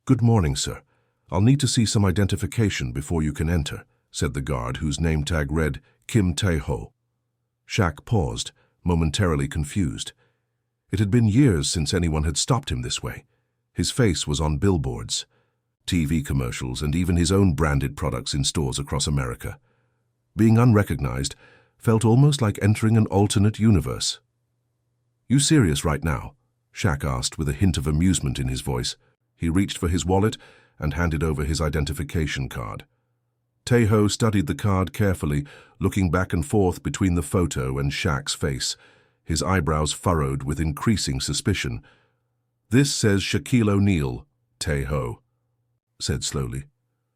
"Good morning, sir. I'll need to see some identification before you can enter," said the guard, whose name tag read Kim Tae-ho. Shaq paused, momentarily confused. It had been years since anyone had stopped him this way. His face was on billboards, TV commercials, and even his own branded products in stores across America. Being unrecognized felt almost like entering an alternate universe. "You serious right now?" Shaq asked with a hint of amusement in his voice. He reached for his wallet and handed over his identification card. Tae-ho studied the card carefully, looking back and forth between the photo and Shaq's face, his eyebrows furrowed with increasing suspicion. "This says Shaquille O'Neal," Tae-ho said slowly.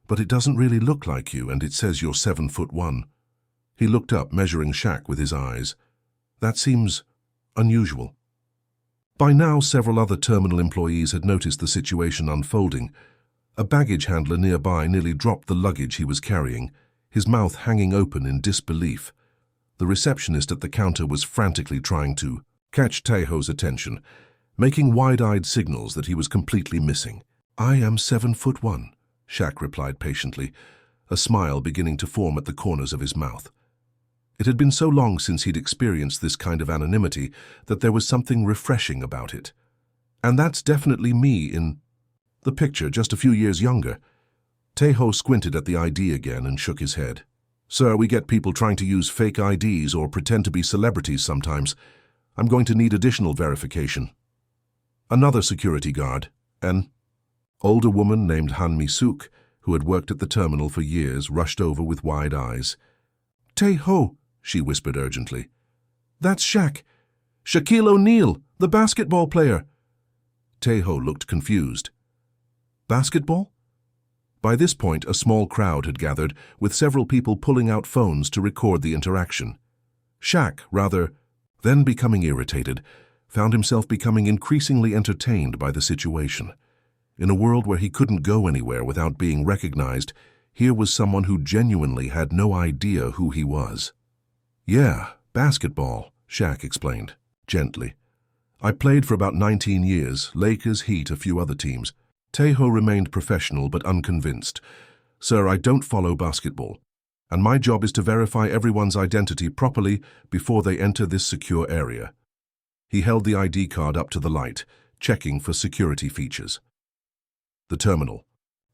"But it doesn't really look like you, and it says you're 7'1". He looked up, measuring Shaq with his eyes. "That seems unusual." By now, several other terminal employees had noticed the situation unfolding. A baggage handler nearby nearly dropped the luggage he was carrying, his mouth hanging open in disbelief. The receptionist at the counter was frantically trying to catch Tae-ho's attention, making wide-eyed signals that he was completely missing. "I am 7'1", Shaq replied patiently, a smile beginning to form at the corners of his mouth. It had been so long since he'd experienced this kind of anonymity that there was something refreshing about it. "And that's definitely me in the picture, just a few years younger." Tae-ho squinted at the ID again and shook his head. "Sir, we get people trying to use fake IDs or pretend to be celebrities sometimes. I'm going to need additional verification." Another security guard, an older woman named Han Mi-suk, who had worked at the terminal for years, rushed over with wide eyes. "Tae-ho," she whispered urgently. "That's Shaq. Shaquille O'Neal, the basketball player." Tae-ho looked confused. "Basketball?" By this point, a small crowd had gathered, with several people pulling out phones to record the interaction. Shaq, then becoming irritated, found himself becoming increasingly entertained by the situation. In a world where he couldn't go anywhere without being recognized, here was someone who genuinely had no idea who he was. "Yeah, basketball," Shaq explained, gently. "I played for about 19 years, Lakers, Heat, a few other teams." Tae-ho remained professional but unconvinced. "Sir, I don't follow basketball, and my job is to verify everyone's identity properly before they enter this secure area." He held the ID card up to the light, checking for security features. The terminal.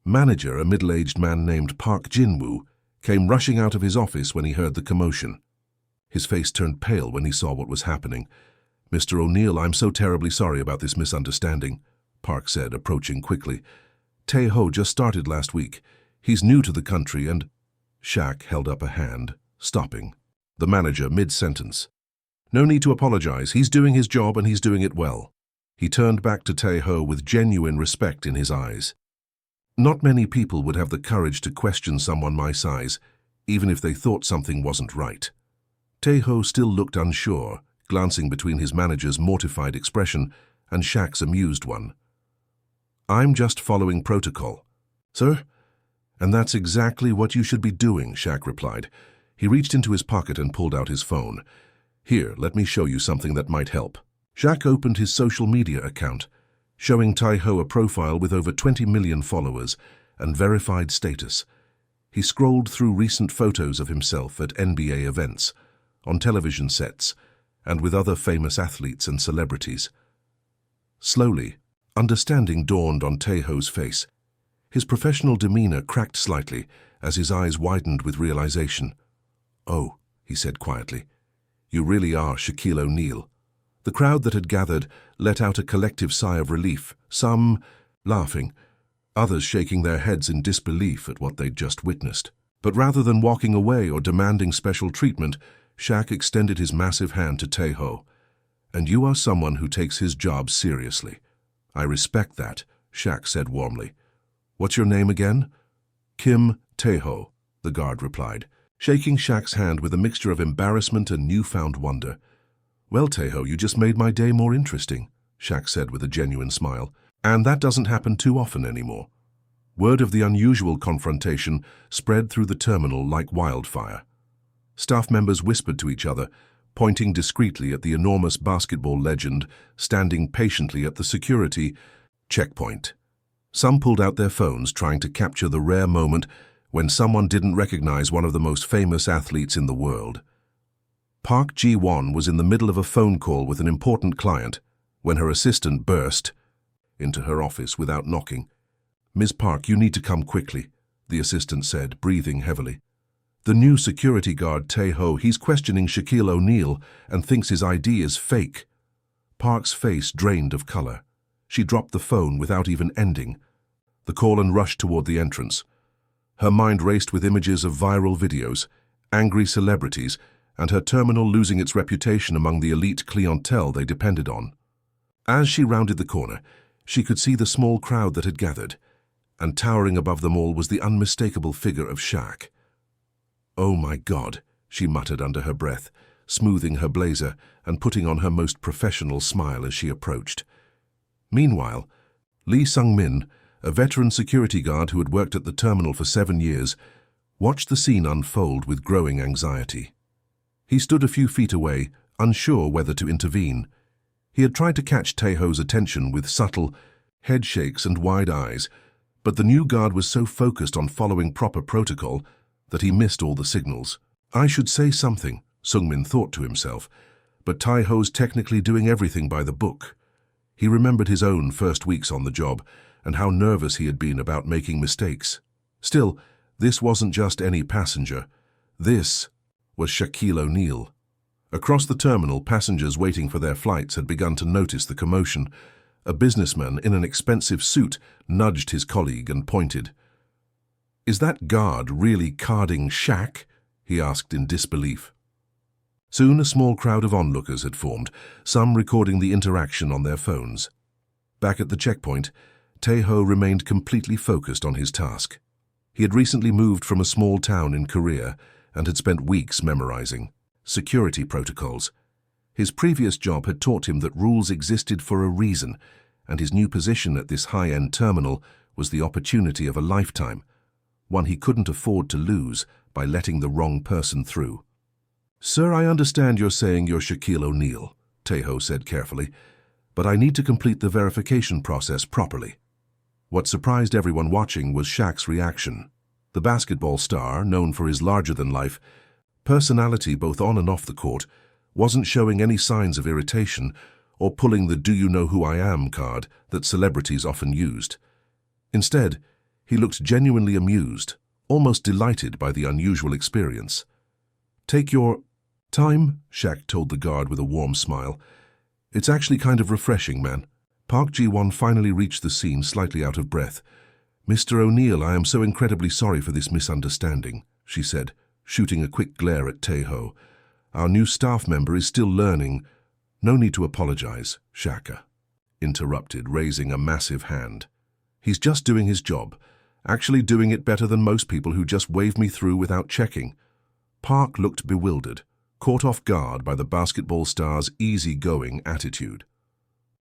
Manager, a middle-aged man named Park Jin-woo, came rushing out of his office when he heard the commotion. His face turned pale when he saw what was happening. "Mr. O'Neal, I'm so terribly sorry about this misunderstanding," Park said, approaching quickly. "Tae-ho just started last week. He's new to the country and—" Shaq held up a hand, stopping the manager mid-sentence. "No need to apologize. He's doing his job and he's doing it well." He turned back to Tae-ho with genuine respect in his eyes. Not many people would have the courage to question someone my size, even if they thought something wasn't right. Tae-ho still looked unsure, glancing between his manager's mortified expression and Shaq's amused one. "I'm just following protocol." "Sir?" "And that's exactly what you should be doing," Shaq replied. He reached into his pocket and pulled out his phone. "Here, let me show you something that might help." Shaq opened his social media account, showing Tae-ho a profile with over 20 million followers and verified status. He scrolled through recent photos of himself at NBA events, on television sets, and with other famous athletes and celebrities. Slowly, understanding dawned on Tae-ho's face. His professional demeanor cracked slightly as his eyes widened with realization. "Oh," he said quietly, "you really are Shaquille O'Neal." The crowd that had gathered let out a collective sigh of relief, some laughing, others shaking their heads in disbelief at what they'd just witnessed. But rather than walking away or demanding special treatment, Shaq extended his massive hand to Tae-ho. "And you are someone who takes his job seriously." "I respect that," Shaq said warmly. "What's your name again?" "Kim Tae-ho," the guard replied, shaking Shaq's hand with a mixture of embarrassment and newfound wonder. "Well, Tae-ho, you just made my day more interesting," Shaq said with a genuine smile. "And that doesn't happen too often anymore." Word of the unusual confrontation spread through the terminal like wildfire. Staff members whispered to each other, pointing discreetly at the enormous basketball legend standing patiently at the security checkpoint. Some pulled out their phones trying to capture the rare moment when someone didn't recognize one of the most famous athletes in the world. Park Ji-won was in the middle of a phone call with an important client when her assistant burst into her office without knocking. "Ms. Park, you need to come quickly," the assistant said, breathing heavily. "The new security guard, Tae-ho, he's questioning Shaquille O'Neal and thinks his ID is fake." Park's face drained of color. She dropped the phone without even ending the call and rushed toward the entrance. Her mind raced with images of viral videos, angry celebrities, and her terminal losing its reputation among the elite clientele they depended on. As she rounded the corner, she could see the small crowd that had gathered, and towering above them all was the unmistakable figure of Shaq. "Oh my God," she muttered under her breath, smoothing her blazer and putting on her most professional smile as she approached. Meanwhile, Lee Sung-min, a veteran security guard who had worked at the terminal for 7 years, watched the scene unfold with growing anxiety. He stood a few feet away, unsure whether to intervene. He had tried to catch Tae-ho's attention with subtle head shakes and wide eyes, but the new guard was so focused on following proper protocol that he missed all the signals. "I should say something," Sung-min thought to himself, but Tae-ho's technically doing everything by the book. He remembered his own first weeks on the job and how nervous he had been about making mistakes. Still, this wasn't just any passenger. This was Shaquille O'Neal. Across the terminal, passengers waiting for their flights had begun to notice the commotion. A businessman in an expensive suit nudged his colleague and pointed. "Is that guard really carding Shaq?" he asked in disbelief. Soon a small crowd of onlookers had formed, some recording the interaction on their phones. Back at the checkpoint, Tae-ho remained completely focused on his task. He had recently moved from a small town in Korea and had spent weeks memorizing security protocols. His previous job had taught him that rules existed for a reason, and his new position at this high-end terminal was the opportunity of a lifetime, one he couldn't afford to lose by letting the wrong person through. "Sir, I understand you're saying you're Shaquille O'Neal," Tae-ho said carefully, "but I need to complete the verification process properly." What surprised everyone watching was Shaq's reaction. The basketball star, known for his larger-than-life personality both on and off the court, wasn't showing any signs of irritation or pulling the "do you know who I am" card that celebrities often used. Instead, he looked genuinely amused, almost delighted by the unusual experience. "Take your time," Shaq told the guard with a warm smile. "It's actually kind of refreshing, man." Park Ji-won finally reached the scene slightly out of breath. "Mr. O'Neal, I am so incredibly sorry for this misunderstanding," she said, shooting a quick glare at Tae-ho. "Our new staff member is still learning." "No need to apologize," Shaq interrupted, raising a massive hand. "He's just doing his job, actually doing it better than most people who just wave me through without checking." Park looked bewildered, caught off guard by the basketball star's easy-going attitude.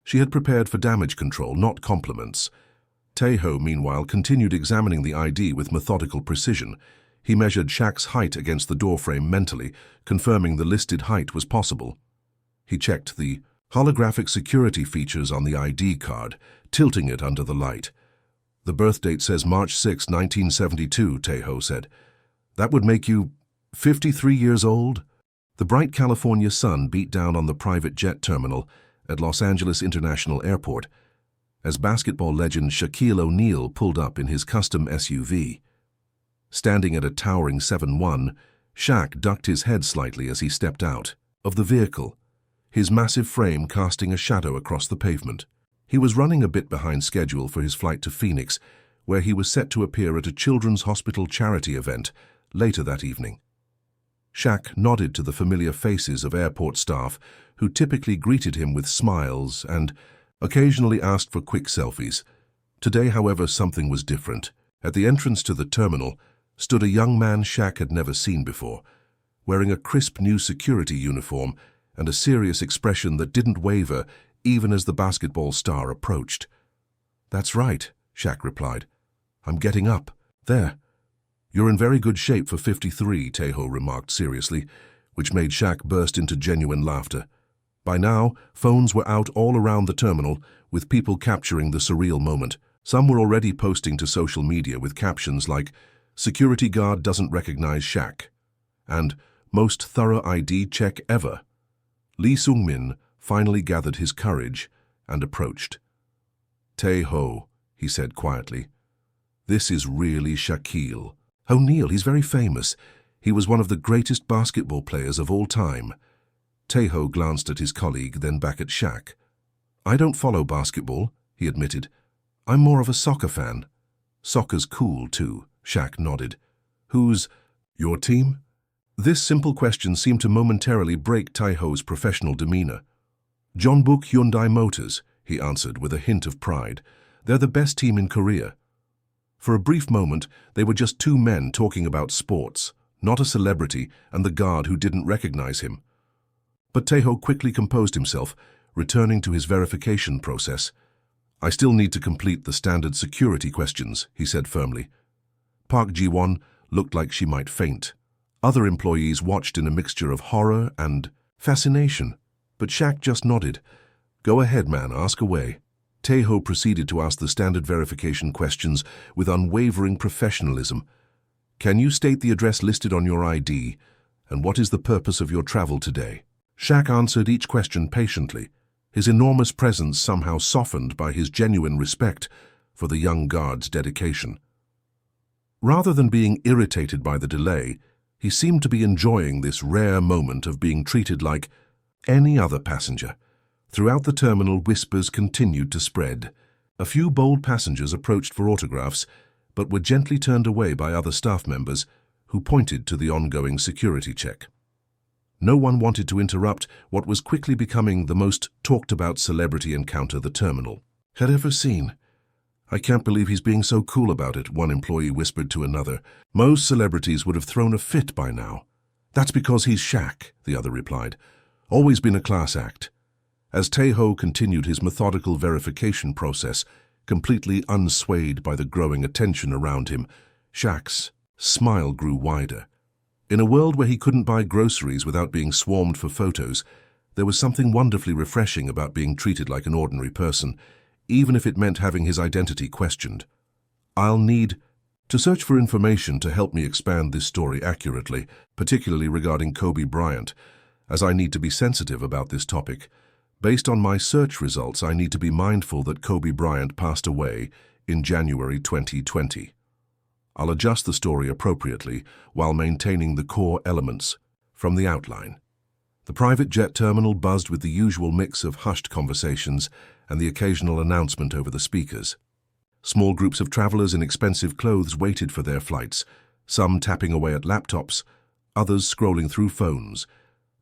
She had prepared for damage control, not compliments. Tae-ho, meanwhile, continued examining the ID with methodical precision. He measured Shaq's height against the doorframe mentally, confirming the listed height was possible. He checked the holographic security features on the ID card, tilting it under the light. "The birth date says March 6, 1972, Tae-ho said. "That would make you 53 years old?" The bright California sun beat down on the private jet terminal at Los Angeles International Airport as basketball legend Shaquille O'Neal pulled up in his custom SUV. Standing at a towering 7'1", Shaq ducked his head slightly as he stepped out of the vehicle, his massive frame casting a shadow across the pavement. He was running a bit behind schedule for his flight to Phoenix, where he was set to appear at a children's hospital charity event later that evening. Shaq nodded to the familiar faces of airport staff who typically greeted him with smiles and occasionally asked for quick selfies. Today, however, something was different. At the entrance to the terminal stood a young man Shaq had never seen before, wearing a crisp new security uniform and a serious expression that didn't waver even as the basketball star approached. "That's right," Shaq replied. "I'm getting up. There." "You're in very good shape for 53, Tae-ho remarked seriously, which made Shaq burst into genuine laughter. By now, phones were out all around the terminal, with people capturing the surreal moment. Some were already posting to social media with captions like, "Security guard doesn't recognize Shaq," and "Most thorough ID check ever." Lee Sung-min finally gathered his courage and approached. "Tae-ho," he said quietly, "this is really Shaquille." "Oh, Neil, he's very famous. He was one of the greatest basketball players of all time." Tae-ho glanced at his colleague, then back at Shaq. "I don't follow basketball," he admitted. "I'm more of a soccer fan." "Soccer's cool, too," Shaq nodded. "Who's your team?" This simple question seemed to momentarily break Tae-ho's professional demeanor. "Jeonbuk Hyundai Motors," he answered with a hint of pride. "They're the best team in Korea." For a brief moment, they were just two men talking about sports, not a celebrity and the guard who didn't recognize him. But Tae-ho quickly composed himself, returning to his verification process. "I still need to complete the standard security questions," he said firmly. Park Ji-won looked like she might faint. Other employees watched in a mixture of horror and fascination, but Shaq just nodded. "Go ahead, man, ask away." Tae-ho proceeded to ask the standard verification questions with unwavering professionalism. "Can you state the address listed on your ID, and what is the purpose of your travel today?" Shaq answered each question patiently, his enormous presence somehow softened by his genuine respect for the young guard's dedication. Rather than being irritated by the delay, he seemed to be enjoying this rare moment of being treated like any other passenger. Throughout the terminal, whispers continued to spread. A few bold passengers approached for autographs, but were gently turned away by other staff members who pointed to the ongoing security check. No one wanted to interrupt what was quickly becoming the most talked-about celebrity encounter the terminal had ever seen. "I can't believe he's being so cool about it," one employee whispered to another. "Most celebrities would have thrown a fit by now." "That's because he's Shaq," the other replied. "Always been a class act." As Tae-ho continued his methodical verification process, completely unswayed by the growing attention around him, Shaq's smile grew wider. In a world where he couldn't buy groceries without being swarmed for photos, there was something wonderfully refreshing about being treated like an ordinary person, even if it meant having his identity questioned. "I'll need to search for information to help me expand this story accurately, particularly regarding Kobe Bryant, as I need to be sensitive about this topic. Based on my search results, I need to be mindful that Kobe Bryant passed away in January 2020. I'll adjust the story appropriately while maintaining the core elements from the outline." The private jet terminal buzzed with the usual mix of hushed conversations and the occasional announcement over the speakers. Small groups of travelers in expensive clothes waited for their flights, some tapping away at laptops, others scrolling through phones.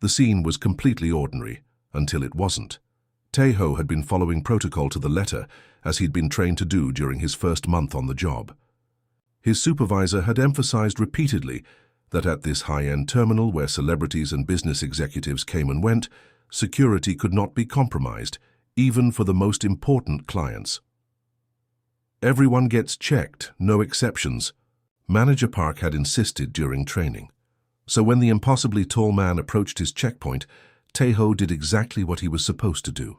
The scene was completely ordinary, until it wasn't. Tae-ho had been following protocol to the letter, as he'd been trained to do during his first month on the job. His supervisor had emphasized repeatedly that at this high-end terminal where celebrities and business executives came and went, security could not be compromised, even for the most important clients. "Everyone gets checked, no exceptions," Manager Park had insisted during training. So when the impossibly tall man approached his checkpoint, Tae-ho did exactly what he was supposed to do.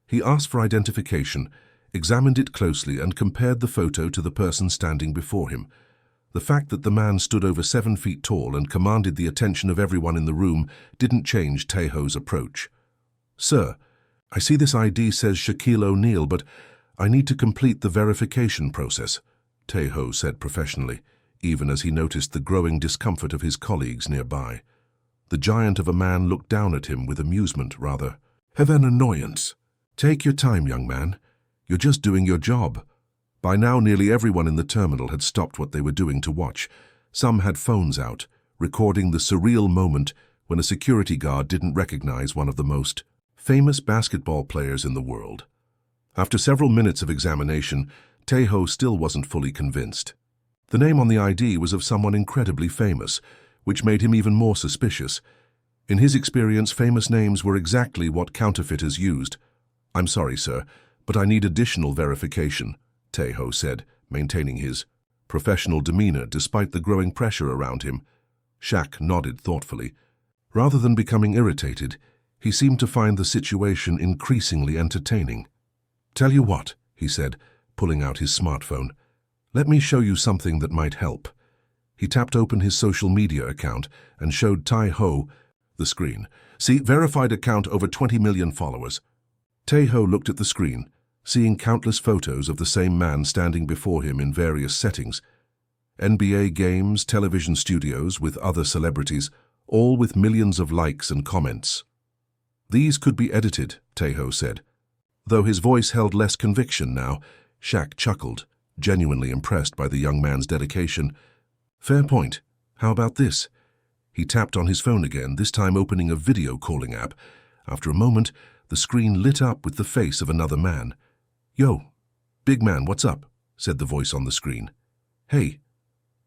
He asked for identification, examined it closely, and compared the photo to the person standing before him. The fact that the man stood over 7 feet tall and commanded the attention of everyone in the room didn't change Tae-ho's approach. "Sir, I see this ID says Shaquille O'Neal, but I need to complete the verification process," Tae-ho said professionally, even as he noticed the growing discomfort of his colleagues nearby. The giant of a man looked down at him with amusement, rather of an annoyance. "Take your time, young man. You're just doing your job." By now, nearly everyone in the terminal had stopped what they were doing to watch. Some had phones out, recording the surreal moment when a security guard didn't recognize one of the most famous basketball players in the world. After several minutes of examination, Tae-ho still wasn't fully convinced. The name on the ID was of someone incredibly famous, which made him even more suspicious. In his experience, famous names were exactly what counterfeiters used. "I'm sorry, sir, but I need additional verification," Tae-ho said, maintaining his professional demeanor despite the growing pressure around him. Shaq nodded thoughtfully. Rather than becoming irritated, he seemed to find the situation increasingly entertaining. "Tell you what," he said, pulling out his smartphone. "Let me show you something that might help." He tapped open his social media account and showed Tai-ho the screen. "See, verified account, over 20 million followers." Tai-ho looked at the screen, seeing countless photos of the same man standing before him in various settings. NBA games, television studios with other celebrities, all with millions of likes and comments. "These could be edited," Tai-ho said. Though his voice held less conviction now, Shaq chuckled, genuinely impressed by the young man's dedication. "Fair point. How about this?" He tapped on his phone again, this time opening a video calling app. After a moment, the screen lit up with the face of another man. "Yo, big man, what's up?" said the voice on the screen. "Hey,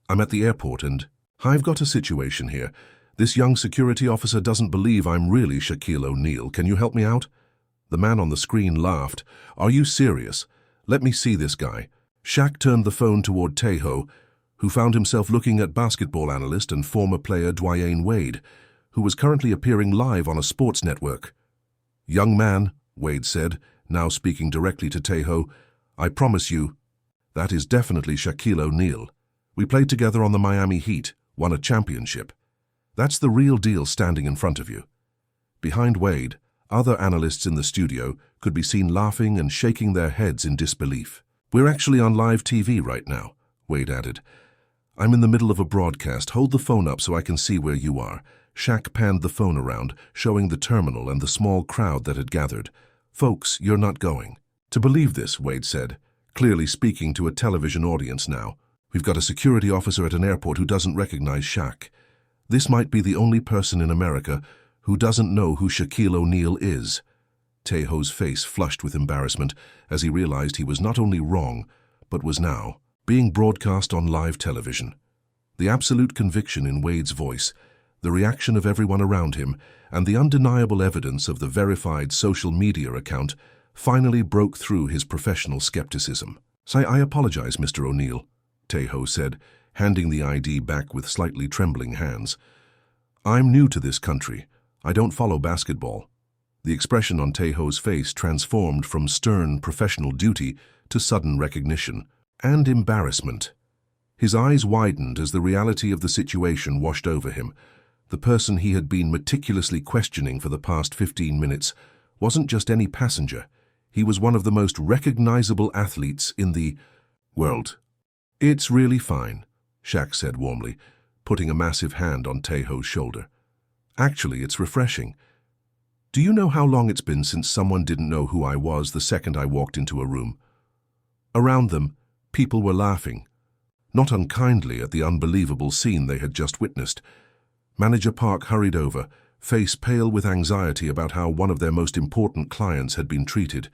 I'm at the airport and I've got a situation here. This young security officer doesn't believe I'm really Shaquille O'Neal. Can you help me out?" The man on the screen laughed. "Are you serious? Let me see this guy." Shaq turned the phone toward Tai-ho, who found himself looking at basketball analyst and former player Dwyane Wade, who was currently appearing live on a sports network. "Young man," Wade said, now speaking directly to Tai-ho, "I promise you, that is definitely Shaquille O'Neal. We played together on the Miami Heat, won a championship. That's the real deal standing in front of you." Behind Wade, other analysts in the studio could be seen laughing and shaking their heads in disbelief. "We're actually on live TV right now," Wade added. "I'm in the middle of a broadcast. Hold the phone up so I can see where you are." Shaq panned the phone around, showing the terminal and the small crowd that had gathered. "Folks, you're not going to believe this," Wade said, clearly speaking to a television audience now. "We've got a security officer at an airport who doesn't recognize Shaq. This might be the only person in America who doesn't know who Shaquille O'Neal is." Tai-ho's face flushed with embarrassment as he realized he was not only wrong, but was now being broadcast on live television. The absolute conviction in Wade's voice, the reaction of everyone around him, and the undeniable evidence of the verified social media account finally broke through his professional skepticism. "I apologize, Mr. O'Neal," Tai-ho said, handing the ID back with slightly trembling hands. "I'm new to this country. I don't follow basketball." The expression on Tai-ho's face transformed from stern professional duty to sudden recognition and embarrassment. His eyes widened as the reality of the situation washed over him. The person he had been meticulously questioning for the past 15 minutes wasn't just any passenger. He was one of the most recognizable athletes in the world. "It's really fine," Shaq said warmly, putting a massive hand on Tai-ho's shoulder. "Actually, it's refreshing. Do you know how long it's been since someone didn't know who I was the second I walked into a room?" Around them, people were laughing, not unkindly at the unbelievable scene they had just witnessed. Manager Park hurried over, face pale with anxiety about how one of their most important clients had been treated.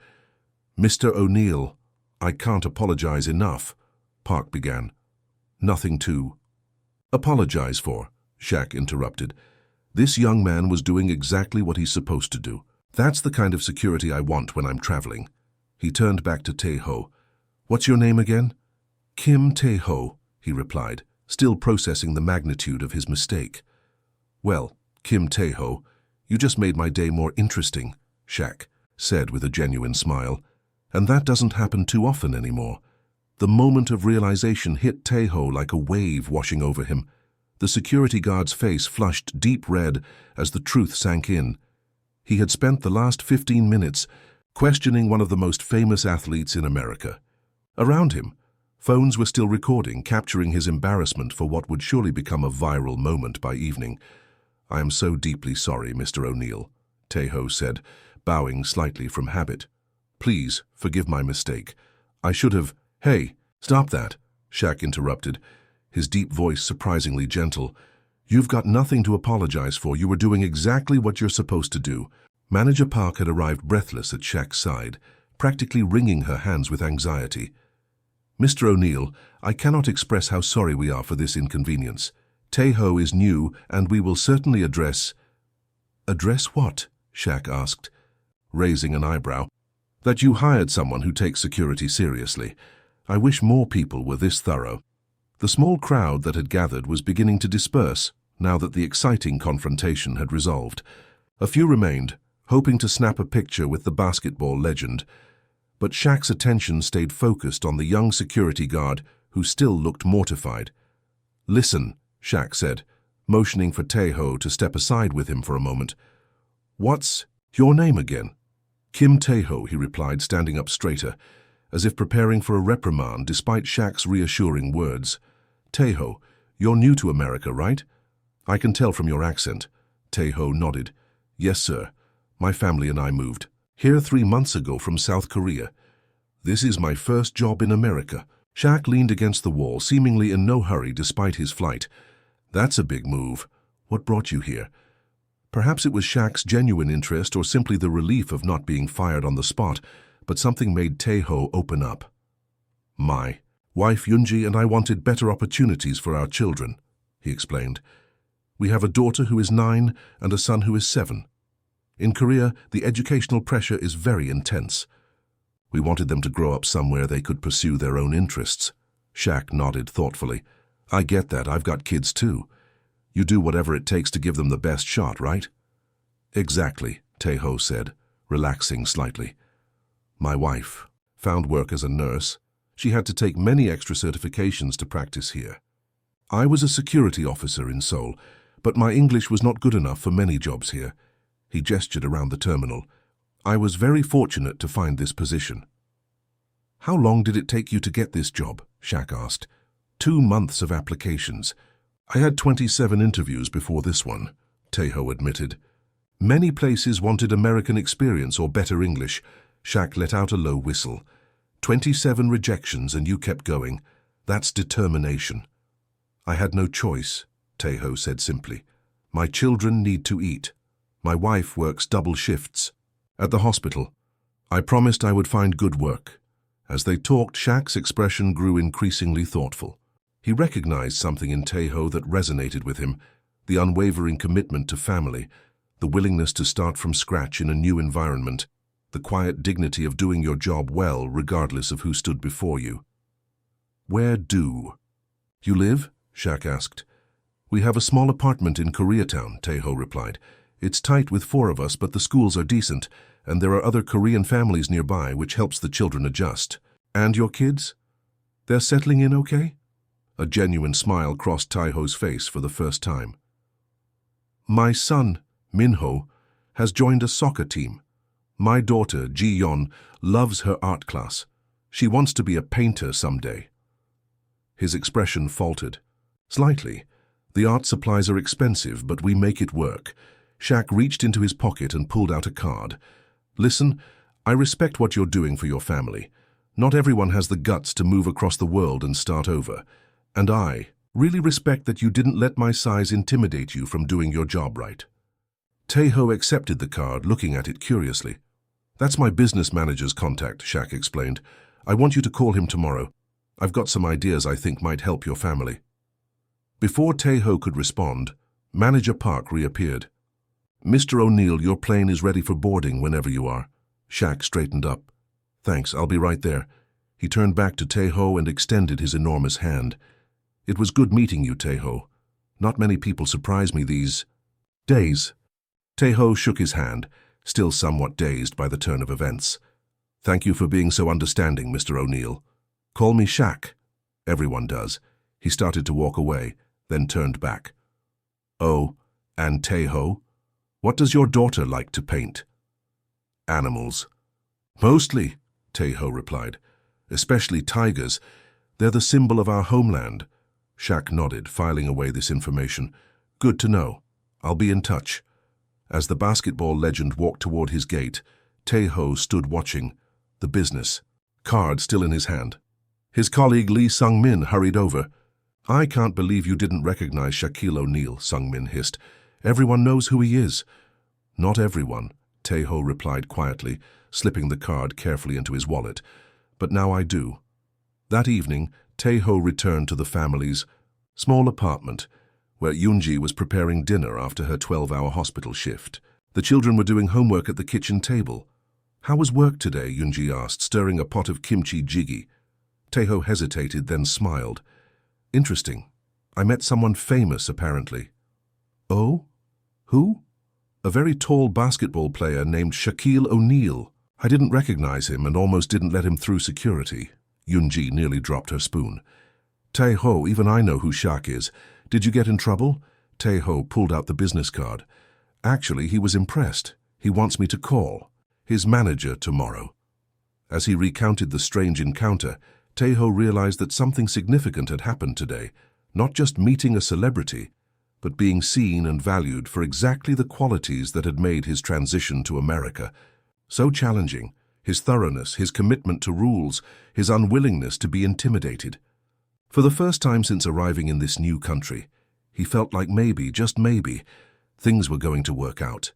"Mr. O'Neal, I can't apologize enough," Park began. "Nothing to apologize for," Shaq interrupted. "This young man was doing exactly what he's supposed to do. That's the kind of security I want when I'm traveling." He turned back to Tai-ho. "What's your name again?" "Kim Tai-ho," he replied, still processing the magnitude of his mistake. "Well, Kim Tai-ho, you just made my day more interesting," Shaq said with a genuine smile. "And that doesn't happen too often anymore." The moment of realization hit Tai-ho like a wave washing over him. The security guard's face flushed deep red as the truth sank in. He had spent the last 15 minutes questioning one of the most famous athletes in America. Around him, phones were still recording, capturing his embarrassment for what would surely become a viral moment by evening. "I am so deeply sorry, Mr. O'Neal," Tai-ho said, bowing slightly from habit. "Please forgive my mistake. I should have—" "Hey, stop that," Shaq interrupted, his deep voice surprisingly gentle. "You've got nothing to apologize for. You were doing exactly what you're supposed to do." Manager Park had arrived breathless at Shaq's side, practically wringing her hands with anxiety. "Mr. O'Neal, I cannot express how sorry we are for this inconvenience. Tai-ho is new, and we will certainly address—" "Address what?" Shaq asked, raising an eyebrow. "That you hired someone who takes security seriously. I wish more people were this thorough." The small crowd that had gathered was beginning to disperse, now that the exciting confrontation had resolved. A few remained, hoping to snap a picture with the basketball legend. But Shaq's attention stayed focused on the young security guard who still looked mortified. "Listen," Shaq said, motioning for Tae-ho to step aside with him for a moment. "What's your name again?" "Kim Tae-ho," he replied, standing up straighter, as if preparing for a reprimand despite Shaq's reassuring words. "Tae-ho, you're new to America, right?" "I can tell from your accent." Tae-ho nodded. "Yes, sir. My family and I moved here 3 months ago from South Korea. This is my first job in America." Shaq leaned against the wall, seemingly in no hurry despite his flight. "That's a big move. What brought you here?" Perhaps it was Shaq's genuine interest or simply the relief of not being fired on the spot, but something made Tae-ho open up. "My wife Yoonji and I wanted better opportunities for our children," he explained. "We have a daughter who is 9 and a son who is 7. In Korea, the educational pressure is very intense. We wanted them to grow up somewhere they could pursue their own interests." Shaq nodded thoughtfully. "I get that. I've got kids too. You do whatever it takes to give them the best shot, right?" "Exactly," Tae-ho said, relaxing slightly. "My wife found work as a nurse. She had to take many extra certifications to practice here. I was a security officer in Seoul, but my English was not good enough for many jobs here." He gestured around the terminal. "I was very fortunate to find this position." "How long did it take you to get this job?" Shaq asked. 2 months of applications. I had 27 interviews before this one," Tae-ho admitted. "Many places wanted American experience or better English." Shaq let out a low whistle. 27 rejections and you kept going. That's determination." "I had no choice," Tae-ho said simply. "My children need to eat. My wife works double shifts at the hospital. I promised I would find good work." As they talked, Shaq's expression grew increasingly thoughtful. He recognized something in Tae-ho that resonated with him, the unwavering commitment to family, the willingness to start from scratch in a new environment, the quiet dignity of doing your job well regardless of who stood before you. "Where do you live?" Shaq asked. "We have a small apartment in Koreatown," Tae-ho replied. "It's tight with 4 of us, but the schools are decent, and there are other Korean families nearby, which helps the children adjust." "And your kids? They're settling in okay?" A genuine smile crossed Tae-ho's face for the first time. "My son, Min-ho, has joined a soccer team. My daughter, Ji-yeon, loves her art class. She wants to be a painter someday." His expression faltered. "Slightly. The art supplies are expensive, but we make it work." Shaq reached into his pocket and pulled out a card. "Listen, I respect what you're doing for your family. Not everyone has the guts to move across the world and start over. And I really respect that you didn't let my size intimidate you from doing your job right." Tae-ho accepted the card, looking at it curiously. "That's my business manager's contact," Shaq explained. "I want you to call him tomorrow. I've got some ideas I think might help your family." Before Tae-ho could respond, Manager Park reappeared. "Mr. O'Neill, your plane is ready for boarding whenever you are." Shaq straightened up. "Thanks, I'll be right there." He turned back to Tae-ho and extended his enormous hand. "It was good meeting you, Tae-ho. Not many people surprise me these days." Tae-ho shook his hand, still somewhat dazed by the turn of events. "Thank you for being so understanding, Mr. O'Neill. Call me Shaq." "Everyone does." He started to walk away, then turned back. "Oh, and Tae-ho, what does your daughter like to paint?" "Animals." "Mostly," Tae-ho replied. "Especially tigers. They're the symbol of our homeland." Shaq nodded, filing away this information. "Good to know. I'll be in touch." As the basketball legend walked toward his gate, Tae-ho stood watching, the business card still in his hand. His colleague Lee Sung-min hurried over. "I can't believe you didn't recognize Shaquille O'Neal," Sung-min hissed. "Everyone knows who he is." "Not everyone," Tae-ho replied quietly, slipping the card carefully into his wallet. "But now I do." That evening, Tae-ho returned to the family's small apartment, where Yoonji was preparing dinner after her 12-hour hospital shift. The children were doing homework at the kitchen table. "How was work today?" Yoonji asked, stirring a pot of kimchi jjigae. Tae-ho hesitated, then smiled. "Interesting. I met someone famous, apparently." "Oh? Who?" "A very tall basketball player named Shaquille O'Neal." I didn't recognize him and almost didn't let him through security. Yunji nearly dropped her spoon. Tae-ho, even I know who Shaq is. Did you get in trouble? Tae-ho pulled out the business card. Actually, he was impressed. He wants me to call his manager tomorrow. As he recounted the strange encounter, Tae-ho realized that something significant had happened today, not just meeting a celebrity, but being seen and valued for exactly the qualities that had made his transition to America so challenging: his thoroughness, his commitment to rules, his unwillingness to be intimidated. For the first time since arriving in this new country, he felt like maybe, just maybe, things were going to work out.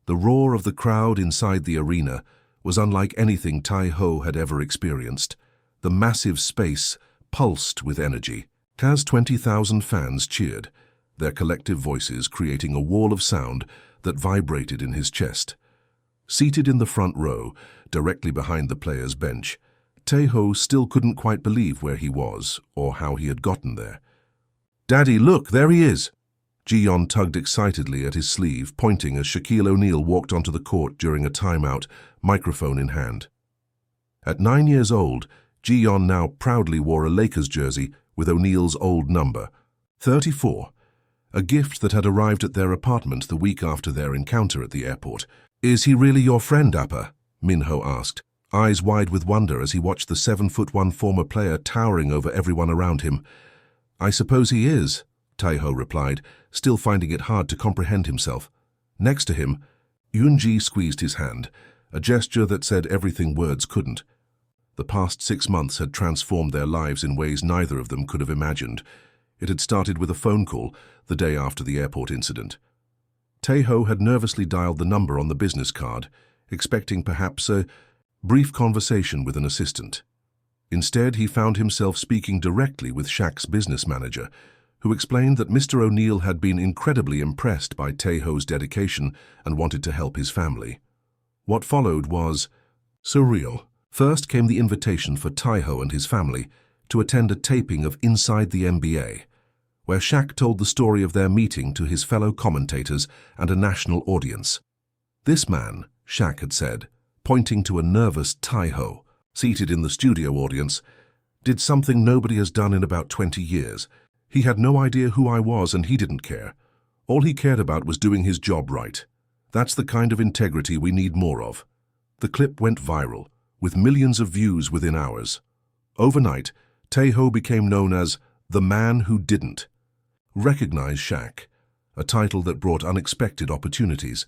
The roar of the crowd inside the arena was unlike anything Tae-ho had ever experienced. The massive space pulsed with energy. As 20,000 fans cheered, their collective voices creating a wall of sound that vibrated in his chest. Seated in the front row, directly behind the players' bench, Tae-ho still couldn't quite believe where he was or how he had gotten there. "Daddy, look, there he is!" Ji-yeon tugged excitedly at his sleeve, pointing as Shaquille O'Neal walked onto the court during a timeout, microphone in hand. At 9 years old, Ji-yeon now proudly wore a Lakers jersey with O'Neal's old number, 34, a gift that had arrived at their apartment the week after their encounter at the airport. "Is he really your friend, Appa?" Minho asked, eyes wide with wonder as he watched the 7'1" former player towering over everyone around him. "I suppose he is," Tae-ho replied, still finding it hard to comprehend himself. Next to him, Yoon-ji squeezed his hand, a gesture that said everything words couldn't. The past 6 months had transformed their lives in ways neither of them could have imagined. It had started with a phone call the day after the airport incident. Tae-ho had nervously dialed the number on the business card, expecting perhaps a brief conversation with an assistant. Instead, he found himself speaking directly with Shaq's business manager, who explained that Mr. O'Neal had been incredibly impressed by Tae-ho's dedication and wanted to help his family. What followed was surreal. First came the invitation for Tae-ho and his family to attend a taping of Inside the NBA, where Shaq told the story of their meeting to his fellow commentators and a national audience. "This man," Shaq had said, pointing to a nervous Tae-ho, seated in the studio audience, "did something nobody has done in about 20 years. He had no idea who I was and he didn't care. All he cared about was doing his job right. That's the kind of integrity we need more of." The clip went viral, with millions of views within hours. Overnight, Tae-ho became known as the man who didn't. Recognize Shaq, a title that brought unexpected opportunities.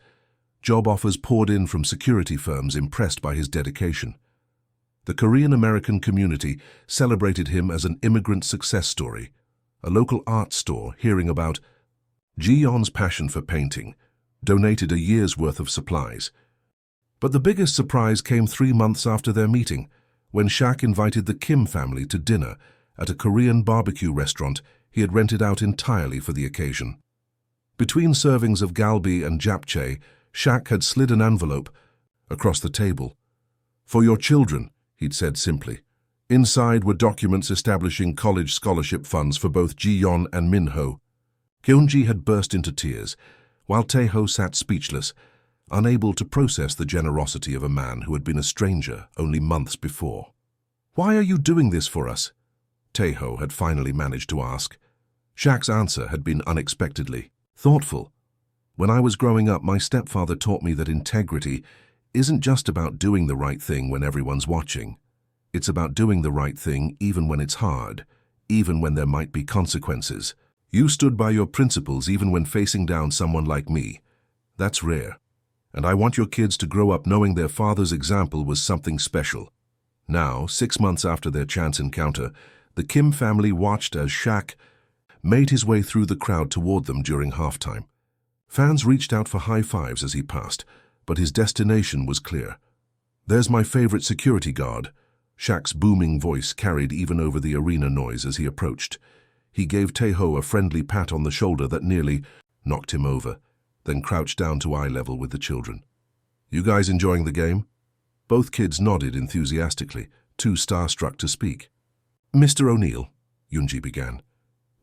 Job offers poured in from security firms impressed by his dedication. The Korean-American community celebrated him as an immigrant success story. A local art store, hearing about Ji-yeon's passion for painting, donated a year's worth of supplies. But the biggest surprise came 3 months after their meeting, when Shaq invited the Kim family to dinner at a Korean barbecue restaurant he had rented out entirely for the occasion. Between servings of galbi and japchae, Shaq had slid an envelope across the table. "For your children," he'd said simply. Inside were documents establishing college scholarship funds for both Ji-yeon and Minho. Kyunji had burst into tears, while Tae-ho sat speechless, unable to process the generosity of a man who had been a stranger only months before. "Why are you doing this for us?" Tae-ho had finally managed to ask. Shaq's answer had been unexpectedly thoughtful. "When I was growing up, my stepfather taught me that integrity isn't just about doing the right thing when everyone's watching. It's about doing the right thing even when it's hard, even when there might be consequences. You stood by your principles even when facing down someone like me. That's rare. And I want your kids to grow up knowing their father's example was something special." Now, 6 months after their chance encounter, the Kim family watched as Shaq made his way through the crowd toward them during halftime. Fans reached out for high fives as he passed, but his destination was clear. "There's my favorite security guard." Shaq's booming voice carried even over the arena noise as he approached. He gave Tae-ho a friendly pat on the shoulder that nearly knocked him over, then crouched down to eye level with the children. "You guys enjoying the game?" Both kids nodded enthusiastically, too starstruck to speak. "Mr. O'Neal," Yoon-ji began,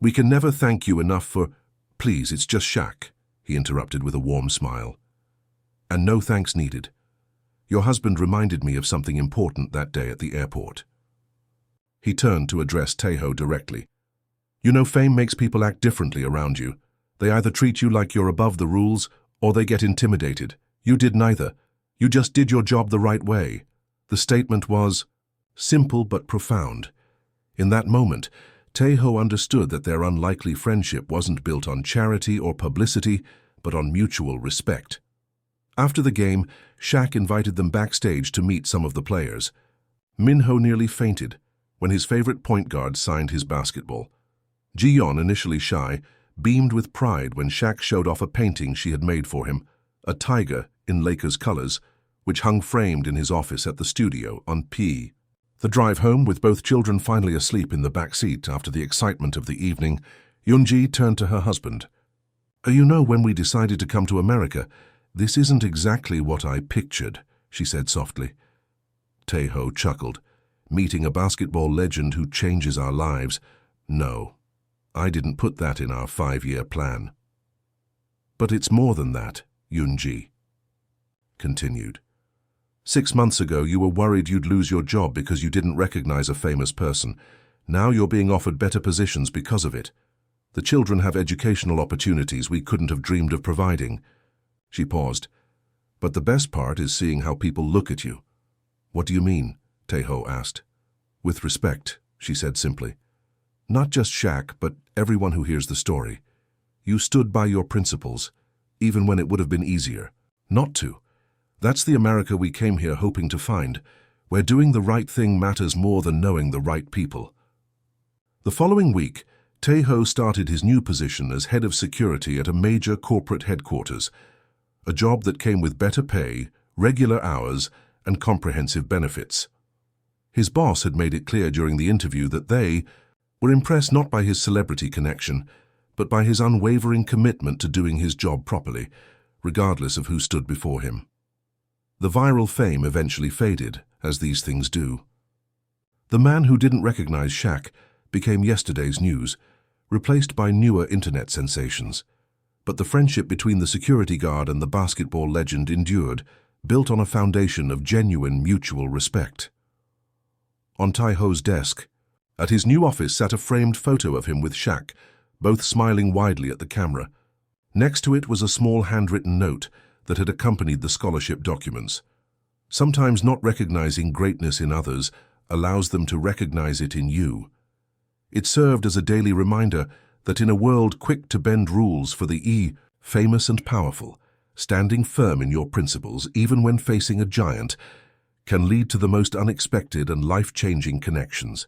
"we can never thank you enough for—" "Please, it's just Shaq," he interrupted with a warm smile. "And no thanks needed." Your husband reminded me of something important that day at the airport. He turned to address Taeho directly. You know, fame makes people act differently around you. They either treat you like you're above the rules, or they get intimidated. You did neither. You just did your job the right way. The statement was simple but profound. In that moment, Taeho understood that their unlikely friendship wasn't built on charity or publicity, but on mutual respect. After the game, Shaq invited them backstage to meet some of the players. Minho nearly fainted when his favorite point guard signed his basketball. Ji-yeon, initially shy, beamed with pride when Shaq showed off a painting she had made for him, a tiger in Lakers colors, which hung framed in his office at the studio on P. The drive home, with both children finally asleep in the back seat after the excitement of the evening, Yoonji turned to her husband. You know, when we decided to come to America, this isn't exactly what I pictured, she said softly. Taeho chuckled. Meeting a basketball legend who changes our lives? No, I didn't put that in our 5-year plan. But it's more than that, Yoonji continued. 6 months ago, you were worried you'd lose your job because you didn't recognize a famous person. Now you're being offered better positions because of it. The children have educational opportunities we couldn't have dreamed of providing. She paused. But the best part is seeing how people look at you. What do you mean? Taeho asked. With respect, she said simply. Not just Shaq, but everyone who hears the story. You stood by your principles, even when it would have been easier not to. That's the America we came here hoping to find, where doing the right thing matters more than knowing the right people. The following week, Taeho started his new position as head of security at a major corporate headquarters, a job that came with better pay, regular hours, and comprehensive benefits. His boss had made it clear during the interview that they were impressed not by his celebrity connection, but by his unwavering commitment to doing his job properly, regardless of who stood before him. The viral fame eventually faded, as these things do. The man who didn't recognize Shaq became yesterday's news, replaced by newer internet sensations. But the friendship between the security guard and the basketball legend endured, built on a foundation of genuine mutual respect. On Taeho's desk, at his new office, sat a framed photo of him with Shaq, both smiling widely at the camera. Next to it was a small handwritten note that had accompanied the scholarship documents. Sometimes not recognizing greatness in others allows them to recognize it in you. It served as a daily reminder that in a world quick to bend rules for the famous and powerful, standing firm in your principles, even when facing a giant, can lead to the most unexpected and life-changing connections.